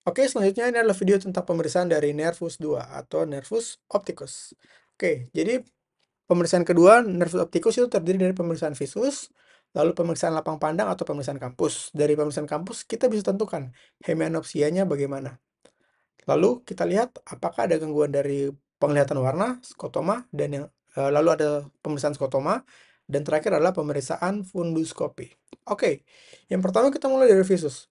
Oke, selanjutnya ini adalah video tentang pemeriksaan dari nervus 2 atau nervus opticus. Oke, jadi pemeriksaan kedua, nervus opticus itu terdiri dari pemeriksaan visus, lalu pemeriksaan lapang pandang atau pemeriksaan kampus. Dari pemeriksaan kampus, kita bisa tentukan hemianopsianya bagaimana. Lalu kita lihat apakah ada gangguan dari penglihatan warna, skotoma, dan lalu ada pemeriksaan skotoma, dan terakhir adalah pemeriksaan funduskopi. Oke, yang pertama kita mulai dari visus.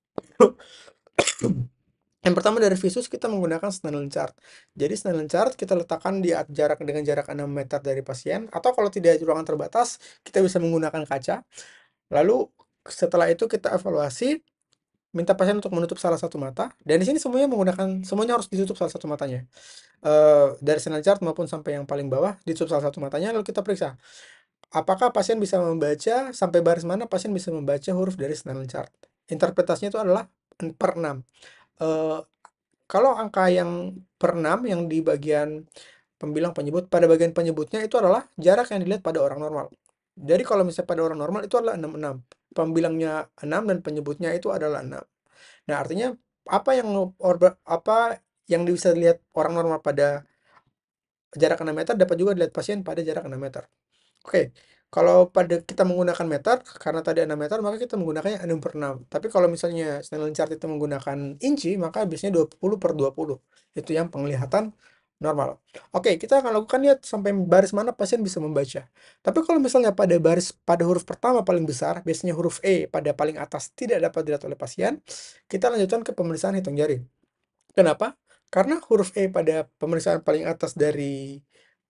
Yang pertama dari visus kita menggunakan Snellen chart. Jadi Snellen chart kita letakkan di jarak dengan jarak 6 meter dari pasien, atau kalau tidak di ruangan terbatas, kita bisa menggunakan kaca. Lalu setelah itu kita evaluasi, minta pasien untuk menutup salah satu mata. Dan di sini semuanya harus ditutup salah satu matanya. Dari Snellen chart maupun sampai yang paling bawah ditutup salah satu matanya, lalu kita periksa apakah pasien bisa membaca sampai baris mana pasien bisa membaca huruf dari Snellen chart. Interpretasinya itu adalah per 6. Kalau angka yang per 6 yang di bagian pembilang penyebut, pada bagian penyebutnya itu adalah jarak yang dilihat pada orang normal. Jadi kalau misalnya pada orang normal itu adalah 66. Pembilangnya 6 dan penyebutnya itu adalah 6. Nah, artinya apa yang bisa dilihat orang normal pada jarak 6 meter dapat juga dilihat pasien pada jarak 6 meter. Oke, kalau pada kita menggunakan meter, karena tadi 6 meter, maka kita menggunakannya 6 per 6. Tapi kalau misalnya Snellen chart itu menggunakan inci, maka biasanya 20 per 20. Itu yang penglihatan normal. Oke, kita akan lakukan lihat sampai baris mana pasien bisa membaca. Tapi kalau misalnya pada huruf pertama paling besar, biasanya huruf E pada paling atas tidak dapat dilihat oleh pasien, kita lanjutkan ke pemeriksaan hitung jari. Kenapa? Karena huruf E pada pemeriksaan paling atas dari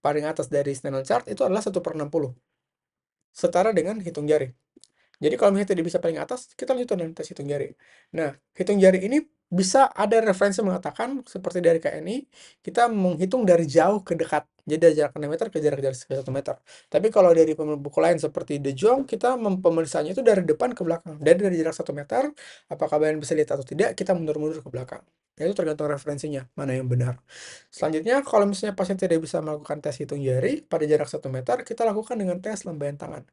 Snellen chart itu adalah 1/60. Setara dengan hitung jari. Jadi kalau misalnya tidak bisa paling atas, kita lanjutkan dengan tes hitung jari. Nah, hitung jari ini bisa ada referensi mengatakan, seperti dari KNI, kita menghitung dari jauh ke dekat. Jadi dari jarak 6 meter ke jarak 1 meter. Tapi kalau dari buku lain seperti De Jong, kita pemeriksaannya itu dari depan ke belakang. Dari jarak 1 meter, apakah kalian bisa lihat atau tidak, kita mundur-mundur ke belakang. Nah, itu tergantung referensinya, mana yang benar. Selanjutnya, kalau misalnya pasien tidak bisa melakukan tes hitung jari pada jarak 1 meter, kita lakukan dengan tes lambaian tangan.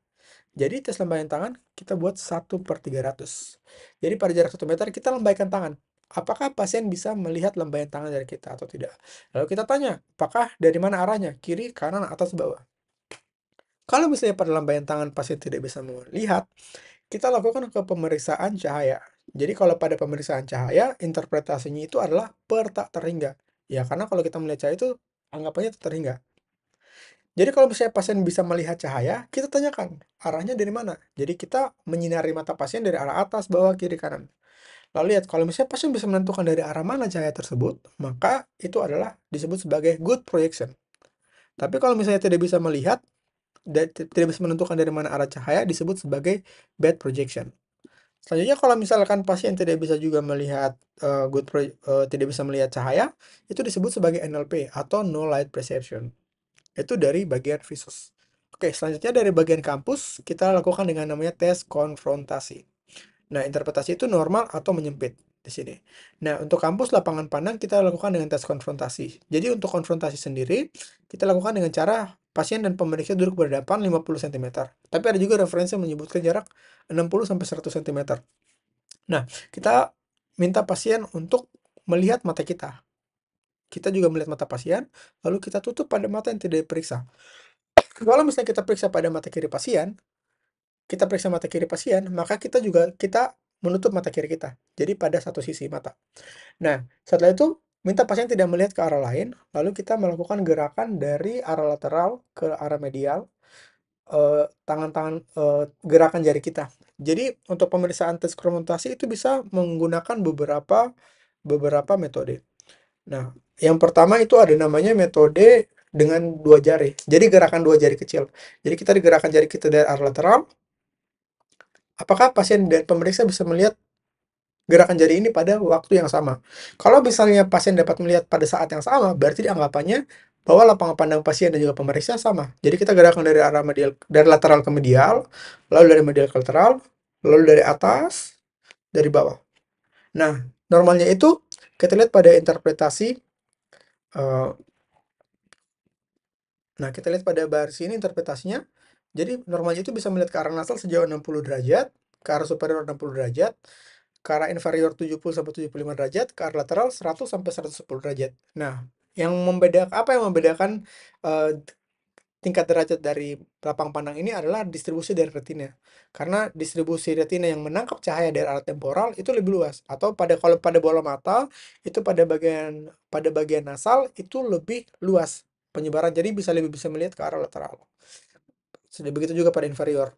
Jadi tes lambaian tangan kita buat 1/300. Jadi pada jarak 1 meter kita lambaikan tangan. Apakah pasien bisa melihat lambaian tangan dari kita atau tidak? Lalu kita tanya, apakah dari mana arahnya? Kiri, kanan, atas, bawah. Kalau misalnya pada lambaian tangan pasien tidak bisa melihat, kita lakukan ke pemeriksaan cahaya. Jadi kalau pada pemeriksaan cahaya, interpretasinya itu adalah per tak terhingga. Ya, karena kalau kita melihat cahaya itu anggapannya tak terhingga. Jadi kalau misalnya pasien bisa melihat cahaya, kita tanyakan arahnya dari mana. Jadi kita menyinari mata pasien dari arah atas, bawah, kiri, kanan. Lalu lihat kalau misalnya pasien bisa menentukan dari arah mana cahaya tersebut, maka itu adalah disebut sebagai good projection. Tapi kalau misalnya tidak bisa melihat dan tidak bisa menentukan dari mana arah cahaya, disebut sebagai bad projection. Selanjutnya kalau misalkan pasien tidak bisa juga melihat tidak bisa melihat cahaya, itu disebut sebagai NLP atau no light perception. Itu dari bagian visus. Oke, selanjutnya dari bagian kampus, kita lakukan dengan namanya tes konfrontasi. Nah, interpretasi itu normal atau menyempit di sini. Nah, untuk kampus lapangan pandang kita lakukan dengan tes konfrontasi. Jadi untuk konfrontasi sendiri, kita lakukan dengan cara pasien dan pemeriksa duduk berhadapan 50 cm. Tapi ada juga referensi yang menyebutkan jarak 60 sampai 100 cm. Nah, kita minta pasien untuk melihat mata kita. Kita juga melihat mata pasien, lalu kita tutup pada mata yang tidak diperiksa. Kalau misalnya kita periksa pada mata kiri pasien, kita periksa mata kiri pasien, maka kita menutup mata kiri kita. Jadi pada satu sisi mata. Nah, setelah itu minta pasien tidak melihat ke arah lain, lalu kita melakukan gerakan dari arah lateral ke arah medial, gerakan jari kita. Jadi untuk pemeriksaan tes konfrontasi itu bisa menggunakan beberapa metode. Nah, yang pertama itu ada namanya metode dengan 2 jari. Jadi gerakan 2 jari kecil. Jadi kita digerakkan jari kita dari arah lateral. Apakah pasien dan pemeriksa bisa melihat gerakan jari ini pada waktu yang sama? Kalau misalnya pasien dapat melihat pada saat yang sama, berarti dianggapannya bahwa lapangan pandang pasien dan juga pemeriksa sama. Jadi kita gerakan dari arah medial, dari lateral ke medial, lalu dari medial ke lateral, lalu dari atas, dari bawah. Nah, normalnya itu kita lihat pada interpretasi. eh, Nah, kita lihat pada baris ini interpretasinya. Jadi normalnya itu bisa melihat ke arah nasal sejauh 60 derajat, ke arah superior 60 derajat, ke arah inferior 70-75 derajat, ke arah lateral 100-110 derajat. Nah, apa yang membedakan eh, tingkat derajat dari lapang pandang ini adalah distribusi dari retina. Karena distribusi retina yang menangkap cahaya dari arah temporal itu lebih luas. Atau kalau pada bola mata itu pada bagian nasal itu lebih luas penyebaran. Jadi lebih bisa melihat ke arah lateral. Sudah begitu juga pada inferior.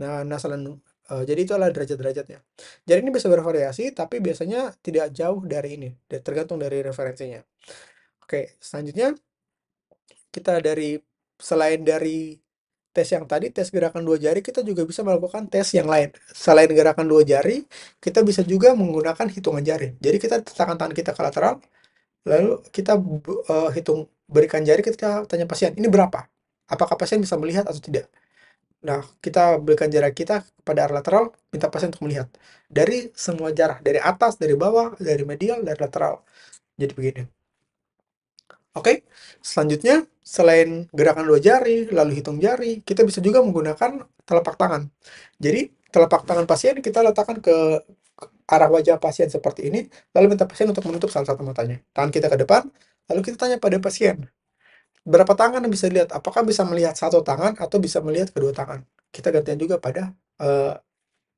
Nah, nasal dan jadi itu adalah derajat-derajatnya. Jadi ini bisa bervariasi, tapi biasanya tidak jauh dari ini, tergantung dari referensinya. Oke, selanjutnya selain dari tes yang tadi, tes gerakan dua jari, kita juga bisa melakukan tes yang lain. Selain gerakan dua jari, kita bisa juga menggunakan hitungan jari. Jadi kita tekan tangan kita ke lateral, lalu kita berikan jari, kita tanya pasien, ini berapa? Apakah pasien bisa melihat atau tidak? Nah, kita berikan jarak kita pada arah lateral, minta pasien untuk melihat. Dari semua jarak, dari atas, dari bawah, dari medial, dari lateral. Jadi begini. Oke, selanjutnya selain gerakan dua jari, lalu hitung jari, kita bisa juga menggunakan telapak tangan. Jadi, telapak tangan pasien kita letakkan ke arah wajah pasien seperti ini, lalu minta pasien untuk menutup salah satu matanya. Tangan kita ke depan, lalu kita tanya pada pasien, berapa tangan yang bisa dilihat? Apakah bisa melihat satu tangan atau bisa melihat kedua tangan? Kita gantian juga pada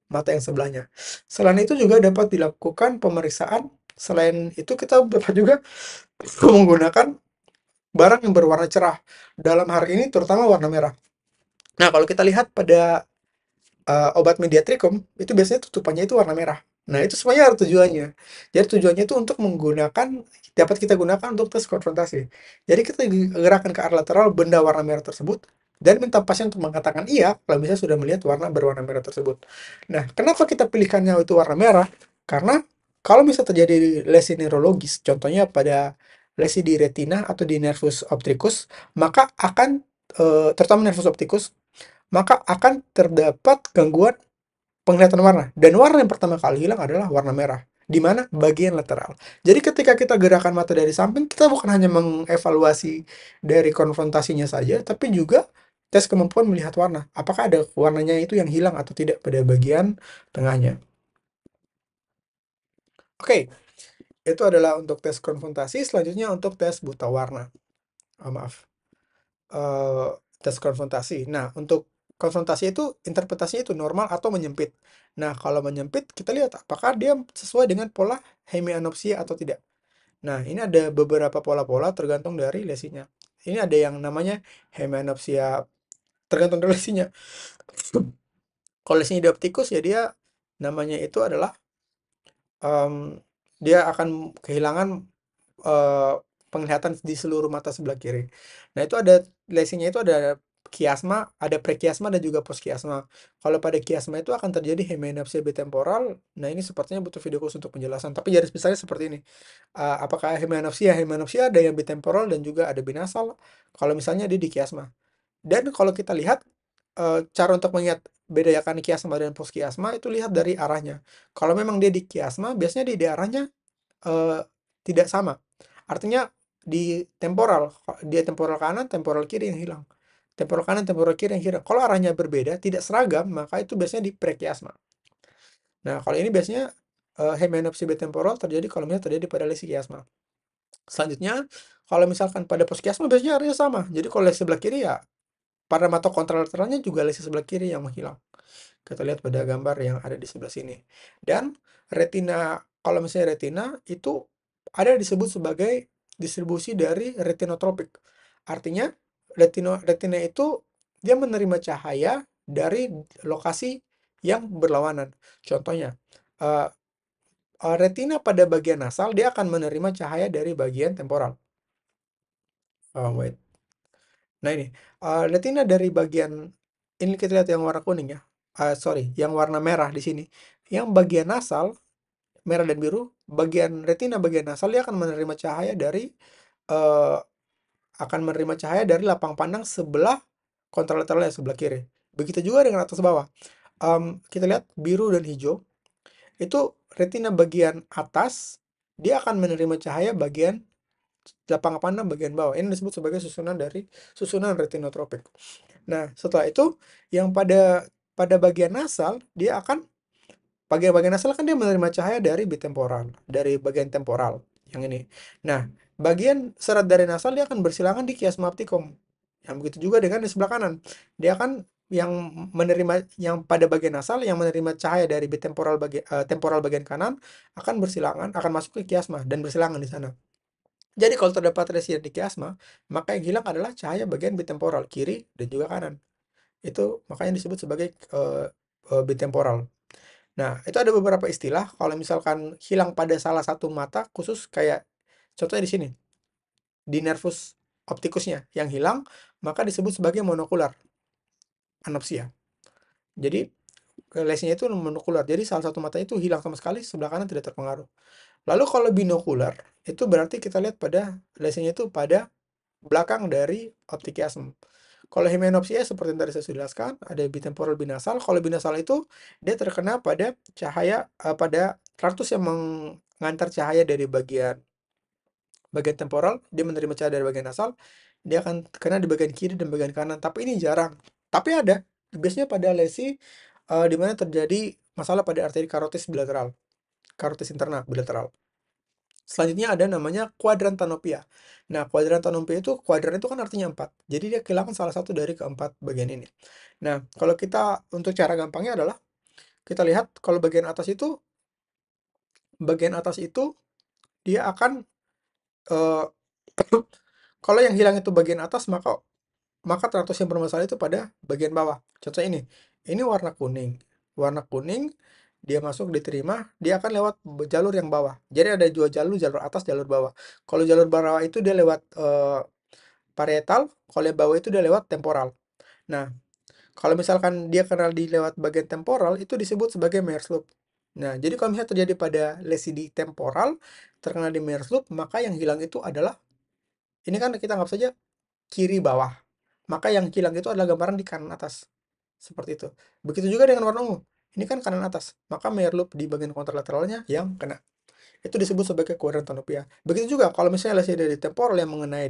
mata yang sebelahnya. Selain itu juga dapat dilakukan pemeriksaan. Selain itu kita dapat juga menggunakan barang yang berwarna cerah. Dalam hari ini terutama warna merah. Nah, kalau kita lihat pada obat mediatricum, itu biasanya tutupannya itu warna merah. Nah, itu semuanya ada tujuannya. Jadi tujuannya itu untuk dapat kita gunakan untuk tes konfrontasi. Jadi kita gerakan ke arah lateral benda warna merah tersebut, dan minta pasien untuk mengatakan iya kalau misalnya sudah melihat warna berwarna merah tersebut. Nah, kenapa kita pilihkannya itu warna merah? Karena kalau misalnya terjadi lesi neurologis, contohnya pada lesi di retina atau di nervus opticus, maka terutama nervus opticus, maka akan terdapat gangguan penglihatan warna. Dan warna yang pertama kali hilang adalah warna merah. Di mana? Bagian lateral. Jadi ketika kita gerakan mata dari samping, kita bukan hanya mengevaluasi dari konfrontasinya saja, tapi juga tes kemampuan melihat warna. Apakah ada warnanya itu yang hilang atau tidak pada bagian tengahnya. Oke, itu adalah untuk tes konfrontasi. Selanjutnya untuk tes buta warna. Maaf. eh, Tes konfrontasi. Nah, untuk konfrontasi itu interpretasinya itu normal atau menyempit. Nah, kalau menyempit, kita lihat apakah dia sesuai dengan pola hemianopsia atau tidak. Nah, ini ada beberapa pola-pola tergantung dari lesinya. Ini ada yang namanya hemianopsia tergantung dari lesinya. Kalau lesinya dioptikus ya dia namanya itu adalah em, dia akan kehilangan eh, penglihatan di seluruh mata sebelah kiri. Nah, itu ada lesinya itu ada kiasma, ada prekiasma dan juga poskiasma. Kalau pada kiasma itu akan terjadi hemianopsia bitemporal. Nah, ini sepertinya butuh video khusus untuk penjelasan. Tapi garis besarnya seperti ini. Apakah hemianopsia? Hemianopsia ada yang bitemporal dan juga ada binasal. Kalau misalnya dia di kiasma. Dan kalau kita lihat cara untuk mengingat bedakan kiasma dan poskiasma itu lihat dari arahnya. Kalau memang dia di kiasma, biasanya di arahnya eh, tidak sama. Artinya dia temporal kanan, temporal kiri yang hilang. Temporal kanan, temporal kiri yang hilang. Kalau arahnya berbeda, tidak seragam, maka itu biasanya di prekiasma. Nah, kalau ini biasanya hemianopsia bitemporal terjadi kalau misalnya terjadi pada lesi kiasma. Selanjutnya, kalau misalkan pada poskiasma biasanya arahnya sama. Jadi kalau lesi sebelah kiri ya pada mata kontralateralnya juga lesi sebelah kiri yang menghilang. Kita lihat pada gambar yang ada di sebelah sini. Dan retina, kalau misalnya retina, itu ada disebut sebagai distribusi dari retinotropik. Artinya, retina itu dia menerima cahaya dari lokasi yang berlawanan. Contohnya, eh, retina pada bagian nasal, dia akan menerima cahaya dari bagian temporal. Wait. Nah ini, retina dari bagian ini kita lihat yang warna kuning ya. Sorry, yang warna merah di sini. Yang bagian nasal, merah dan biru, bagian retina bagian nasal dia eh, akan menerima cahaya dari lapang pandang sebelah kontralateralnya sebelah kiri. Begitu juga dengan atas bawah. Kita lihat biru dan hijau. Itu retina bagian atas dia akan menerima cahaya bagian lapang pandang bagian bawah. Ini disebut sebagai susunan retinotropik. Nah, setelah itu yang pada bagian nasal dia akan bagian-bagian nasal kan dia menerima cahaya dari bitemporal, dari bagian temporal yang ini. Nah, bagian serat dari nasal dia akan bersilangan di kiasma optikum. Yang begitu juga dengan di sebelah kanan. Dia kan yang menerima yang pada bagian nasal yang menerima cahaya dari bitemporal temporal bagian kanan akan bersilangan, akan masuk ke kiasma dan bersilangan di sana. Jadi kalau terdapat lesi di kiasma, maka yang hilang adalah cahaya bagian bitemporal kiri dan juga kanan. Itu makanya disebut sebagai bitemporal. Nah, itu ada beberapa istilah kalau misalkan hilang pada salah satu mata khusus kayak contohnya di sini, di nervus opticusnya yang hilang, maka disebut sebagai monokular anopsia. Jadi lesinya itu monokular. Jadi salah satu mata itu hilang sama sekali, sebelah kanan tidak terpengaruh. Lalu kalau binokular, itu berarti kita lihat pada lesinya itu pada belakang dari optik chiasm. Kalau himenopsia seperti yang tadi saya sudah jelaskan, ada bitemporal binasal. Kalau binasal itu dia terkena pada cahaya pada traktus yang mengantar cahaya dari bagian bagian temporal, dia menerima cahaya dari bagian nasal, dia akan kena di bagian kiri dan bagian kanan. Tapi ini jarang. Tapi ada, biasanya pada lesi di mana terjadi masalah pada arteri karotis bilateral, karotis interna bilateral. Selanjutnya ada namanya kuadrantanopia. Nah, kuadrantanopia itu kuadran itu kan artinya 4. Jadi dia kehilangan salah satu dari keempat bagian ini. Nah, kalau kita untuk cara gampangnya adalah kita lihat kalau bagian atas itu dia akan eh, kalau yang hilang itu bagian atas maka traktus yang bermasalah itu pada bagian bawah. Contoh ini warna kuning. Warna kuning dia masuk diterima, dia akan lewat jalur yang bawah. Jadi ada dua jalur, jalur atas, jalur bawah. Kalau jalur bawah itu dia lewat parietal, kalau yang bawah itu dia lewat temporal. Nah, kalau misalkan dia kenal di lewat bagian temporal, itu disebut sebagai Mears loop. Nah, jadi kalau misalnya terjadi pada lesi di temporal, terkena di Mears loop, maka yang hilang itu adalah, ini kan kita anggap saja kiri bawah. Maka yang hilang itu adalah gambaran di kanan atas. Seperti itu. Begitu juga dengan warna ungu. Ini kan kanan atas. Maka Meyer loop di bagian kontralateralnya yang kena. Itu disebut sebagai kuadrantanopia. Begitu juga kalau misalnya lesi dari temporal yang mengenai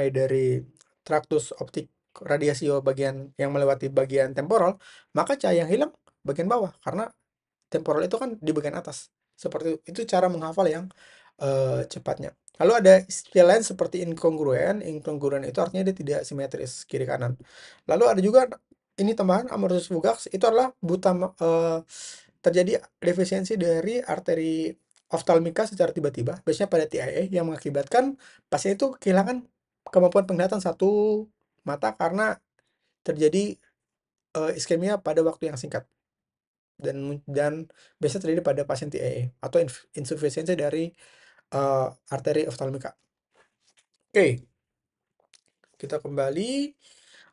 dari traktus optik radiasio bagian yang melewati bagian temporal, maka cahaya yang hilang bagian bawah karena temporal itu kan di bagian atas. Seperti itu cara menghafal yang cepatnya. Lalu ada istilah lain seperti inkongruen. Inkongruen itu artinya dia tidak simetris kiri kanan. Lalu ada juga ini tambahan amaurosis fugax itu adalah terjadi defisiensi dari arteri oftalmika secara tiba-tiba, biasanya pada TIA yang mengakibatkan pasien itu kehilangan kemampuan penglihatan satu mata karena terjadi iskemia pada waktu yang singkat dan biasanya terjadi pada pasien TIA atau insufisiensi dari arteri oftalmika. Oke, kita kembali.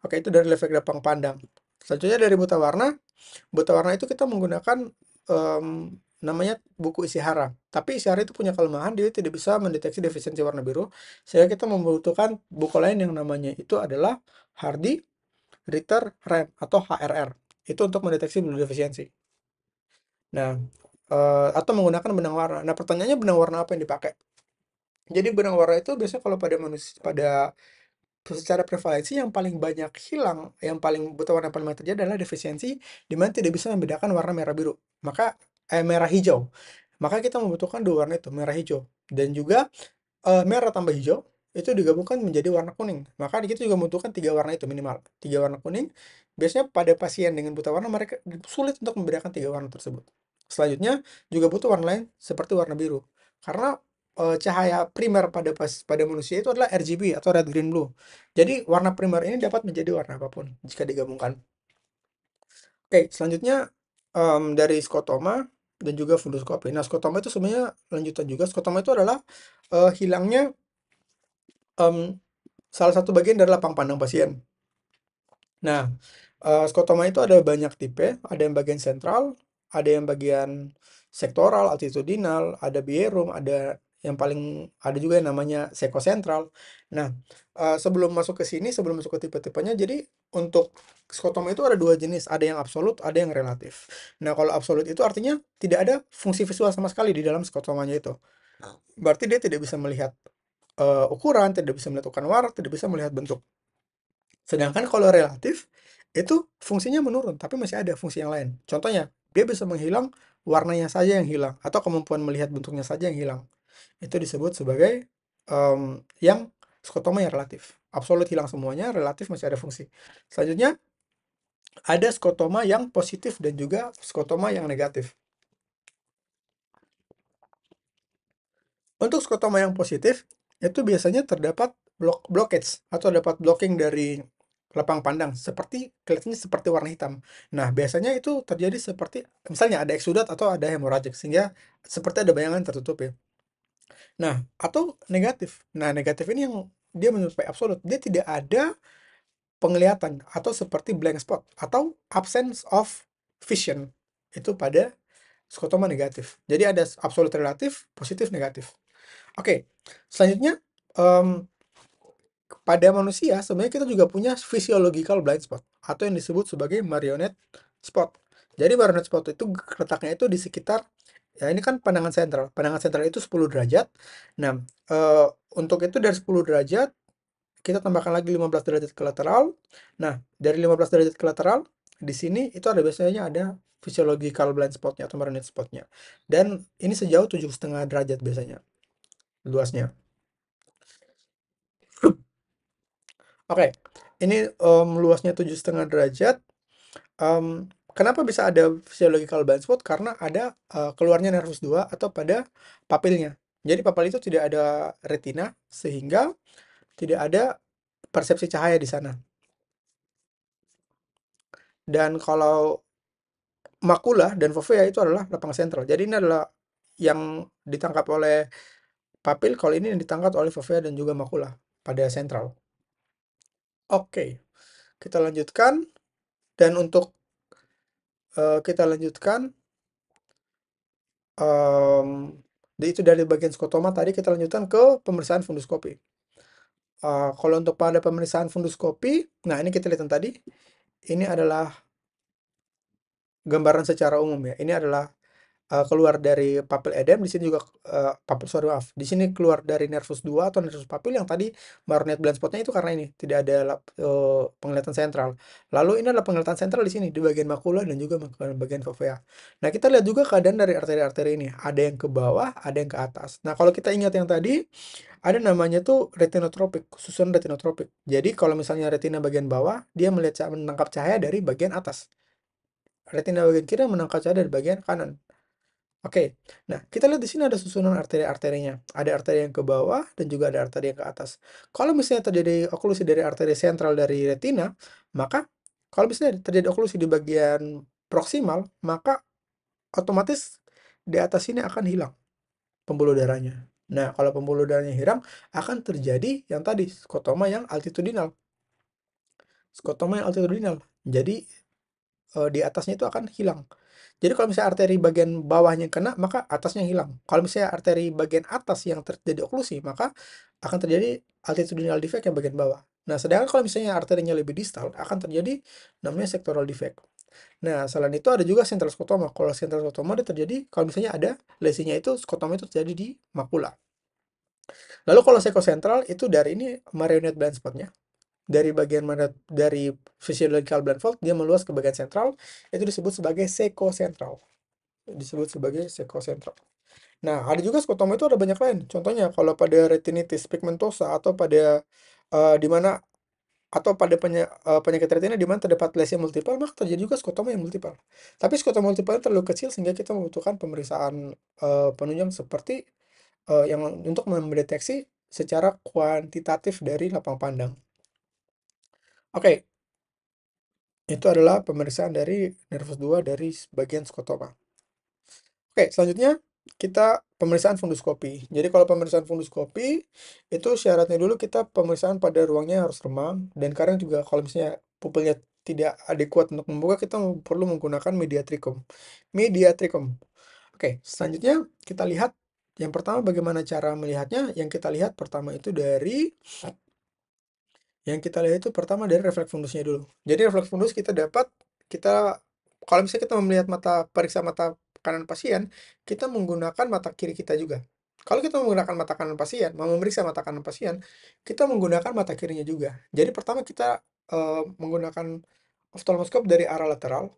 Oke, itu dari efek lapang pandang. Selanjutnya dari buta warna. Buta warna itu kita menggunakan namanya buku Ishihara. Tapi Ishihara itu punya kelemahan, dia tidak bisa mendeteksi defisiensi warna biru. Sehingga kita membutuhkan buku lain yang namanya itu adalah Hardy, Ritter, Rem atau HRR. Itu untuk mendeteksi blue defisiensi. Nah, atau menggunakan benang warna. Nah, pertanyaannya benang warna apa yang dipakai? Jadi benang warna itu biasanya kalau pada manusia secara prevalensi yang paling banyak hilang, yang paling buta warna paling banyak terjadi adalah defisiensi di mana tidak bisa membedakan warna merah biru. Maka merah hijau. Maka kita membutuhkan dua warna itu, merah hijau dan juga merah tambah hijau itu digabungkan menjadi warna kuning. Maka kita juga membutuhkan tiga warna itu minimal. Tiga warna kuning. Biasanya pada pasien dengan buta warna mereka sulit untuk membedakan tiga warna tersebut. Selanjutnya juga butuh warna lain seperti warna biru. Karena cahaya primer pada manusia itu adalah RGB atau red green blue. Jadi warna primer ini dapat menjadi warna apapun jika digabungkan. Oke, selanjutnya dari skotoma dan juga fundoskopi. Nah, skotoma itu sebenarnya lanjutan juga. Skotoma itu adalah hilangnya salah satu bagian dari lapang pandang pasien. Nah, skotoma itu ada banyak tipe, ada yang bagian sentral, ada yang bagian sektoral, altitudinal, ada bierum, ada juga yang namanya sekosentral. Nah, sebelum masuk ke tipe-tipenya, jadi untuk skotoma itu ada dua jenis, ada yang absolut, ada yang relatif. Nah, kalau absolut itu artinya tidak ada fungsi visual sama sekali di dalam skotomanya itu. Berarti dia tidak bisa melihat ukuran, tidak bisa melihat ukuran warna, tidak bisa melihat bentuk. Sedangkan kalau relatif, itu fungsinya menurun, tapi masih ada fungsi yang lain. Contohnya, Dia bisa menghilang, warnanya saja yang hilang, atau kemampuan melihat bentuknya saja yang hilang. Itu disebut sebagai yang skotoma yang relatif. Absolut hilang semuanya, relatif masih ada fungsi. Selanjutnya, ada skotoma yang positif dan juga skotoma yang negatif. Untuk skotoma yang positif, itu biasanya terdapat blockage atau dapat blocking dari lapang pandang, seperti kelihatannya seperti warna hitam. Nah, biasanya itu terjadi seperti misalnya ada eksudat atau ada hemoragik, sehingga seperti ada bayangan tertutup ya. Nah, atau negatif. Nah, negatif ini yang dia menyerupai absolut. Dia tidak ada penglihatan atau seperti blank spot atau absence of vision. Itu pada skotoma negatif. Jadi ada absolut relatif, positif, negatif. Oke, selanjutnya em, pada manusia sebenarnya kita juga punya physiological blind spot atau yang disebut sebagai marionette spot. Jadi marionette spot itu letaknya itu di sekitar ya ini kan pandangan sentral. Pandangan sentral itu 10 derajat. Nah, eh, untuk itu dari 10 derajat kita tambahkan lagi 15 derajat ke lateral. Nah, dari 15 derajat ke lateral di sini itu ada biasanya ada physiological blind spotnya atau marionette spotnya. Dan ini sejauh 7,5 derajat biasanya luasnya. Oke, ini luasnya 7,5 derajat. Kenapa bisa ada physiological blind spot? Karena ada keluarnya nervus 2 atau pada papilnya. Jadi papil itu tidak ada retina, sehingga tidak ada persepsi cahaya di sana. Dan kalau makula dan fovea itu adalah lapang sentral. Jadi ini adalah yang ditangkap oleh papil, kalau ini yang ditangkap oleh fovea dan juga makula pada sentral. Oke, kita lanjutkan. Dan untuk kita lanjutkan, itu dari bagian skotoma tadi kita lanjutkan ke pemeriksaan funduskopi. Kalau untuk pada pemeriksaan funduskopi, nah ini kita lihat yang tadi, ini adalah gambaran secara umum ya. Ini adalah keluar dari papil edem, di sini juga papil sorry maaf, di sini keluar dari nervus 2 atau nervus papil yang tadi marionette blind spotnya itu karena ini tidak ada penglihatan sentral. Lalu ini adalah penglihatan sentral di sini di bagian makula dan juga bagian fovea. Nah, kita lihat juga keadaan dari arteri-arteri ini, ada yang ke bawah, ada yang ke atas. Nah, kalau kita ingat yang tadi ada namanya tuh retinotropik, susunan retinotropik. Jadi kalau misalnya retina bagian bawah, dia melihat menangkap cahaya dari bagian atas. Retina bagian kiri menangkap cahaya dari bagian kanan. Oke, nah kita lihat di sini ada susunan arteri-arterinya. Ada arteri yang ke bawah dan juga ada arteri yang ke atas. Kalau misalnya terjadi oklusi dari arteri sentral dari retina, maka kalau misalnya terjadi oklusi di bagian proksimal, maka otomatis di atas sini akan hilang pembuluh darahnya. Nah, kalau pembuluh darahnya hilang, akan terjadi yang tadi, skotoma yang altitudinal. Skotoma yang altitudinal. Jadi, di atasnya itu akan hilang. Jadi kalau misalnya arteri bagian bawahnya kena, maka atasnya hilang. Kalau misalnya arteri bagian atas yang terjadi oklusi, maka akan terjadi altitudinal defect yang bagian bawah. Nah, sedangkan kalau misalnya arterinya lebih distal, akan terjadi namanya sectoral defect. Nah, selain itu ada juga central skotoma. Kalau central skotoma itu terjadi, kalau misalnya ada lesinya itu, skotoma itu terjadi di makula. Lalu kalau sekosentral itu dari ini marionette blind spotnya. Dari bagian mana dari physiological blind spot dia meluas ke bagian sentral, itu disebut sebagai sekosentral. Disebut sebagai sekosentral. Nah, ada juga skotoma itu ada banyak lain. Contohnya kalau pada retinitis pigmentosa atau pada di mana atau pada penyakit retina di mana terdapat lesi multiple, maka terjadi juga skotoma yang multiple. Tapi skotoma multiple terlalu kecil sehingga kita membutuhkan pemeriksaan penunjang seperti yang untuk mendeteksi secara kuantitatif dari lapang pandang. Oke, itu adalah pemeriksaan dari nervus 2 dari bagian skotoma. Oke, selanjutnya kita pemeriksaan funduskopi. Jadi kalau pemeriksaan funduskopi itu syaratnya dulu kita pemeriksaan pada ruangnya harus remang dan karena juga kalau misalnya pupilnya tidak adekuat untuk membuka kita perlu menggunakan mediatricum. Mediatricum. Oke, selanjutnya kita lihat yang pertama bagaimana cara melihatnya. Yang kita lihat pertama itu dari pertama dari refleks fundusnya dulu. Jadi refleks fundus kita kalau misalnya kita melihat periksa mata kanan pasien, kita menggunakan mata kiri kita juga. Kalau kita menggunakan mata kanan pasien, mau memeriksa mata kanan pasien, kita menggunakan mata kirinya juga. Jadi pertama kita menggunakan oftalmoskop dari arah lateral,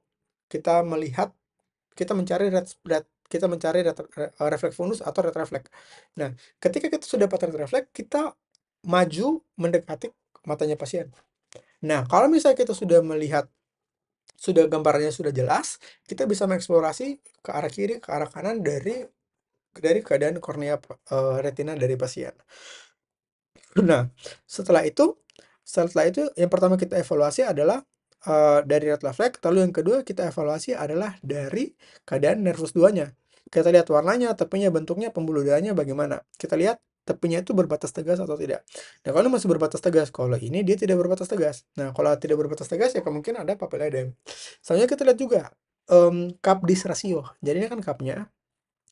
kita melihat kita mencari refleks fundus atau retrofleks. Nah, ketika kita sudah dapat retrofleks, kita maju mendekati matanya pasien. Nah, kalau misalnya kita sudah melihat, sudah gambarnya sudah jelas, kita bisa mengeksplorasi ke arah kiri, ke arah kanan dari keadaan kornea retina dari pasien. Nah, setelah itu yang pertama kita evaluasi adalah dari retrofleks, lalu yang kedua kita evaluasi adalah dari keadaan nervus 2-nya. Kita lihat warnanya, tepinya, bentuknya, pembuluh darahnya bagaimana. Kita lihat tepinya itu berbatas tegas atau tidak. Nah, kalau masih berbatas tegas, kalau ini dia tidak berbatas tegas. Nah, kalau tidak berbatas tegas ya kemungkinan ada papil edem. Selanjutnya kita lihat juga cup dis ratio. Jadi ini kan cupnya.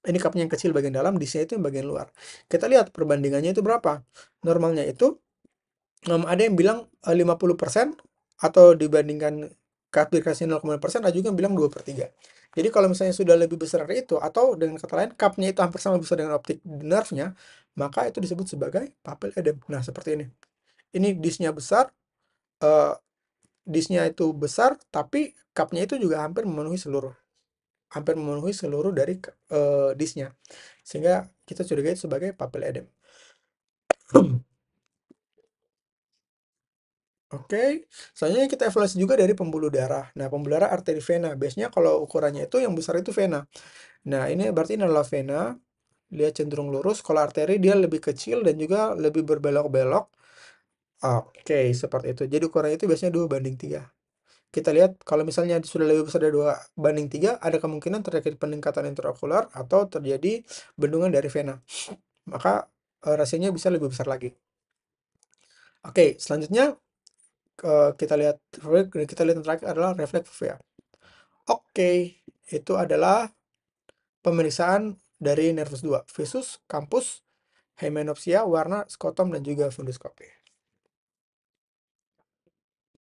Ini cupnya yang kecil bagian dalam, disnya itu yang bagian luar. Kita lihat perbandingannya itu berapa. Normalnya itu ada yang bilang 50% atau dibandingkan cup dikasih 0,5%, ada juga yang bilang 2/3. Jadi kalau misalnya sudah lebih besar dari itu, atau dengan kata lain cupnya itu hampir sama besar dengan optic nerve-nya, maka itu disebut sebagai papil edem. Nah, seperti ini. Ini disnya besar, eh, disnya itu besar, tapi cupnya itu juga hampir memenuhi seluruh dari disnya, sehingga kita curigai itu sebagai papil edem. Oke, selanjutnya kita evaluasi juga dari pembuluh darah. Nah, pembuluh darah arteri vena. Biasanya kalau ukurannya itu yang besar itu vena. Nah, ini berarti ini adalah vena. Dia cenderung lurus. Kalau arteri dia lebih kecil dan juga lebih berbelok-belok. Oke, seperti itu. Jadi ukurannya itu biasanya 2/3. Kita lihat kalau misalnya sudah lebih besar dari 2/3, ada kemungkinan terjadi peningkatan intraokular atau terjadi bendungan dari vena. Maka rasionya bisa lebih besar lagi. Oke, selanjutnya kita lihat yang terakhir adalah refleks fovea. Oke, itu adalah pemeriksaan dari nervus 2, visus, campus, hymenopsia, warna, skotom, dan juga fundoskopi.